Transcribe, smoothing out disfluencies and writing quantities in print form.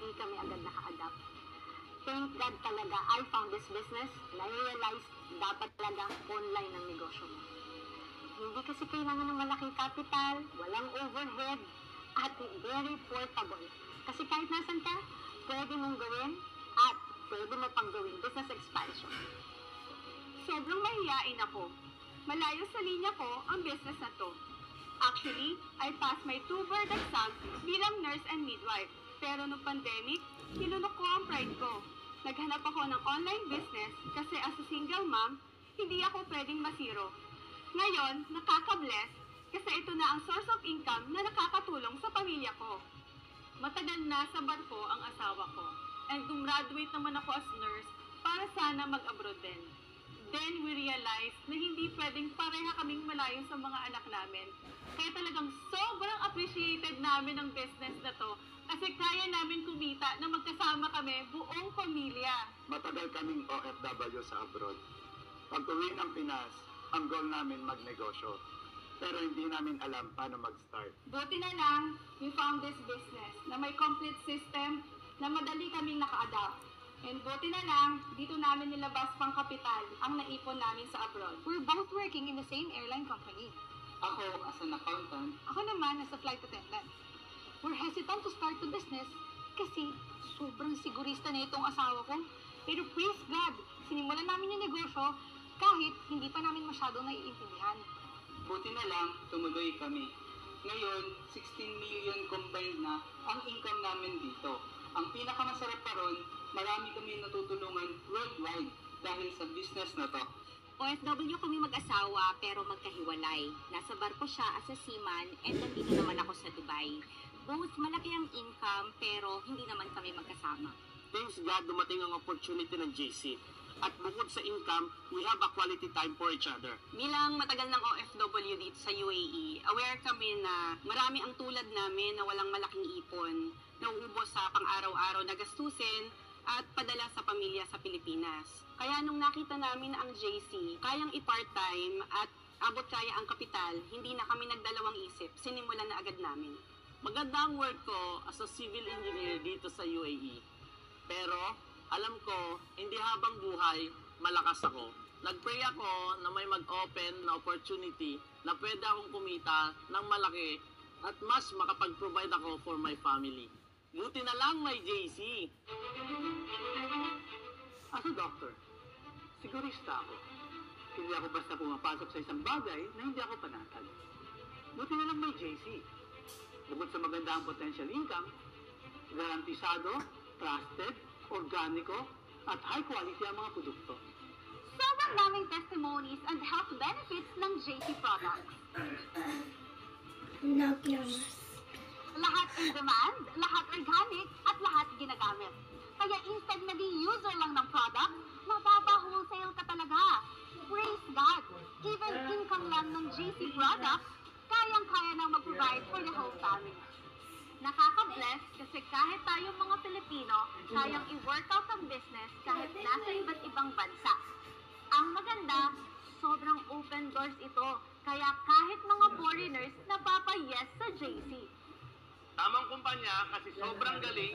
hindi kami agad naka-adapt. Thank God talaga, I found this business and I realized dapat talaga online ang negosyo mo. Hindi kasi kailangan ng malaking capital, walang overhead, at very portable. Kasi kahit nasan ka, pwede mong gawin at pwede mo pang gawin business expansion. Sobrang mahiyain ako. Malayo sa linya ko ang business na to. Actually, I passed my 2-board exam bilang nurse and midwife. Pero nung pandemic, nilunok ko ang pride ko. Naghanap ako ng online business kasi as a single mom, hindi ako pwedeng masiro. Ngayon, nakaka-bless kasi ito na ang source of income na nakakatulong sa pamilya ko. Matagal na sa barko ang asawa ko. And gumraduate naman ako as nurse para sana mag-abroad din. Then we realized na hindi pwedeng pareha kaming malayo sa mga anak namin. Kaya talagang sobrang appreciated namin ang business na to kasi kaya namin kumita na magkasama kami buong pamilya. Matagal kaming OFW sa abroad. Pag-uwi ng Pinas, ang goal namin magnegosyo. Pero hindi namin alam paano mag-start. Buti na lang, we found this business na may complete system na madali kaming naka-adapt. And buti na lang, dito namin nilabas pang kapital ang naipon namin sa abroad. We're both working in the same airline company. Ako as an accountant. Ako naman as a flight attendant. We're hesitant to start the business kasi sobrang sigurista na itong asawa ko. Pero praise God, sinimulan namin yung negosyo kahit hindi pa namin masyadong naiintindihan. Buti na lang, tumuloy kami. Ngayon, 16 million combined na ang income namin dito. Ang pinakamasarap pa ron, marami kami natutulungan worldwide dahil sa business na to. OFW kami mag-asawa pero magkahiwalay. Nasa barko siya as a seaman and nandito naman ako sa Dubai. Both malaki ang income pero hindi naman kami magkasama. Thanks God, dumating ang opportunity ng JC. At bukod sa income, we have a quality time for each other. Bilang matagal ng OFW dito sa UAE, aware kami na marami ang tulad namin na walang malaking ipon, nauubos sa pang-araw-araw na gastusin at padala sa pamilya sa Pilipinas. Kaya nung nakita namin na ang JC, kayang i-part-time at abot kaya ang kapital, hindi na kami nagdalawang isip, sinimulan na agad namin. Maganda ang work ko as a civil engineer dito sa UAE. Pero alam ko, hindi habang buhay, malakas ako. Nag-pray ako na may mag-open na opportunity na pwede akong kumita ng malaki at mas makapag-provide ako for my family. Buti na lang may JC. As a doctor, sigurista ako. Hindi ako basta pumapasok sa isang bagay na hindi ako panatag. Buti na lang may JC. Bukod sa maganda ang potential income, garantisado, trusted, organiko, at high quality ang mga produkto. Sobrang daming testimonies and health benefits ng JC products. Lahat in demand, lahat organic, at lahat ginagamit. Kaya instead naging user lang ng product, mapapa-wholesale ka talaga. Praise God! Even income lang ng JC products, kayang-kaya nang mag-provide for the whole family. Nakaka-bless kasi kahit tayong mga Pilipino, kayang i-workout ang business kahit nasa iba't ibang bansa. Ang maganda, sobrang open doors ito, kaya kahit mga foreigners napapa-yes sa JC. Tamang kumpanya kasi sobrang galing